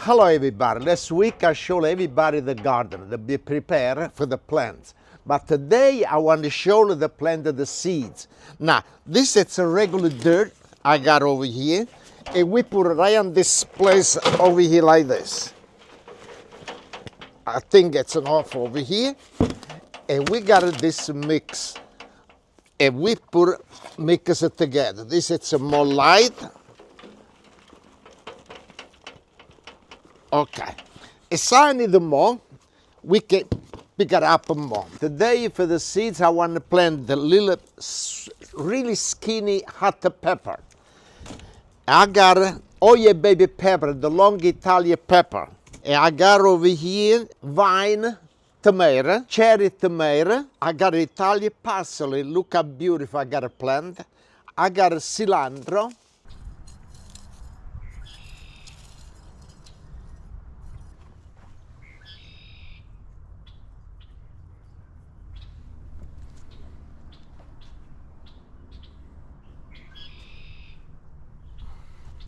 Hello everybody, last week I showed everybody the garden, to be prepared for the plants. But today I want to show the plant of the seeds. Now, this is a regular dirt I got over here. And we put it right on this place over here like this. I think it's enough over here. And we got this mix. And we mix it together. This is more light. Okay. As I need more, we can pick it up more. Today for the seeds, I want to plant the little, really skinny hot pepper. I got oil baby pepper, the long Italian pepper. And I got over here vine tomato, cherry tomato. I got Italian parsley. Look how beautiful I got a plant. I got cilantro.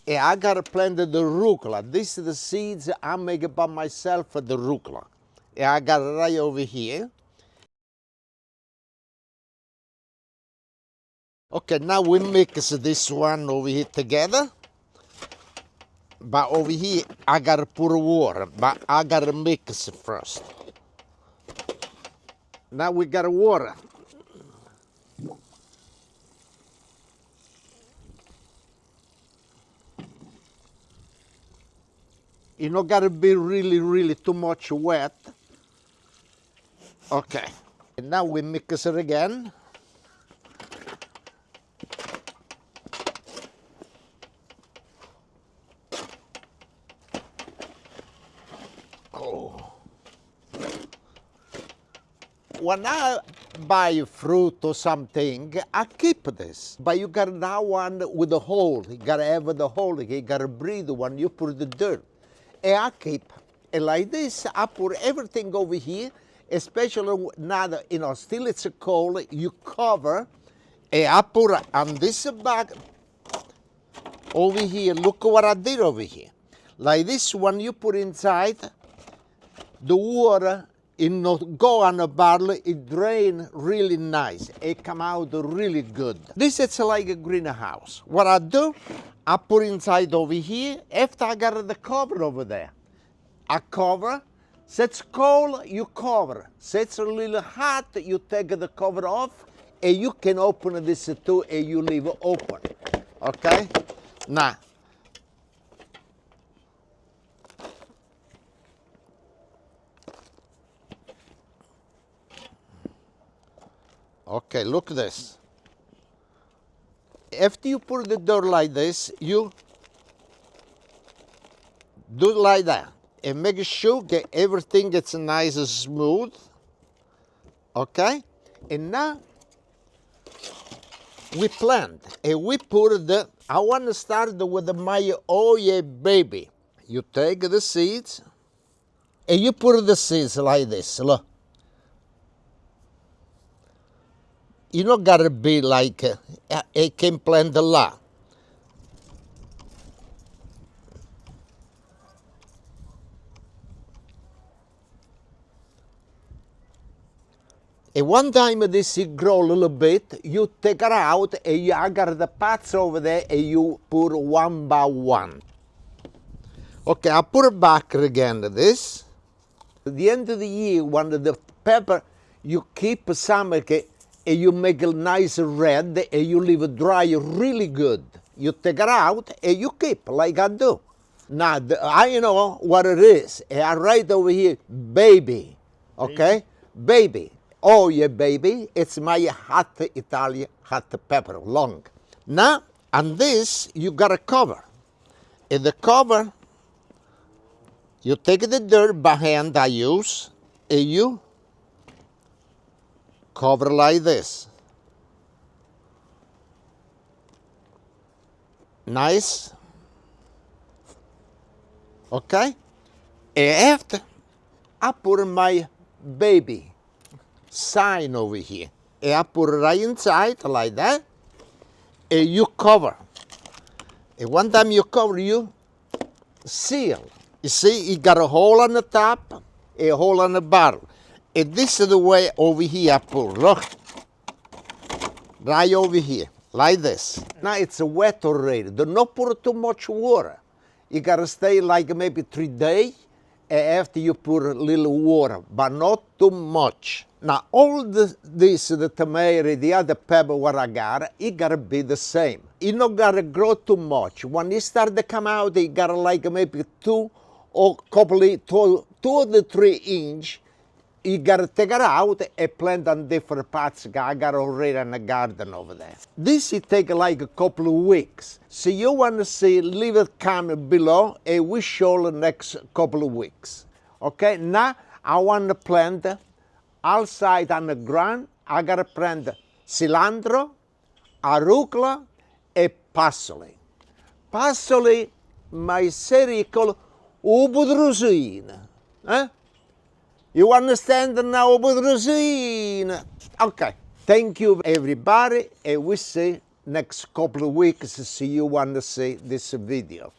And I got to plant the arugula. This is the seeds I make by myself for the arugula. And I got it right over here. Okay, now we mix this one over here together. But over here, I got to put water, but I got to mix it first. Now we got water. You don't got to be really too much wet. Okay. And now we mix it again. Oh. When I buy fruit or something, I keep this. But you got that one with the hole. You got to have the hole. You got to breathe when you put the dirt. And I keep it like this. I put everything over here, especially now that, still it's cold, you cover. And I put it on this bag over here. Look what I did over here. Like this, when you put inside, the water, go on the barrel, it drain really nice. It come out really good. This is like a greenhouse. What I do, I put inside over here. After I got the cover over there, I cover. So it's cold, you cover. So it's a little hot, you take the cover off, and you can open this too, and you leave it open. Okay? Now, okay, look at this. After you put the dirt like this, you do it like that. And make sure that everything gets nice and smooth. Okay? And now, we plant. And we put I want to start with my oil baby. You take the seeds, and you put the seeds like this, look. You don't gotta be like a can plant a lot. And one time this seed grow a little bit, you take it out and I got the pots over there and you put one by one. Okay, I put it back again to this. At the end of the year, when the pepper, you keep some and you make it nice red, and you leave it dry really good. You take it out, and you keep, like I do. Now, I know what it is. And I write over here, baby, okay? Baby. Oh, yeah, baby. It's my hot Italian hot pepper, long. Now, on this, you got a cover. And the cover, you take the dirt by hand I use, and you cover like this. Nice. Okay? And after, I put my baby sign over here. And I put it right inside like that. And you cover. And one time you cover, you seal. You see, it got a hole on the top, a hole on the bottom. And this is the way over here I pour. Look, right over here, like this. Now it's wet already. Do not pour too much water. You gotta stay like maybe 3 days after you pour a little water, but not too much. Now all the tomato, the other pepper what I got, it gotta be the same. It not gotta grow too much. When it start to come out, it gotta like maybe 2 or two or 3 inch. You gotta take it out and plant on different pots. I got already in the garden over there. This it take like a couple of weeks. So you want to see, leave it comment below and we show the next couple of weeks. Okay, now I want to plant outside on the ground. I gotta plant cilantro, arugula, and parsley. Parsley, my circle, ubudrusina. You understand now about rosin? Okay. Thank you everybody, and we see next couple of weeks. See you want to see this video.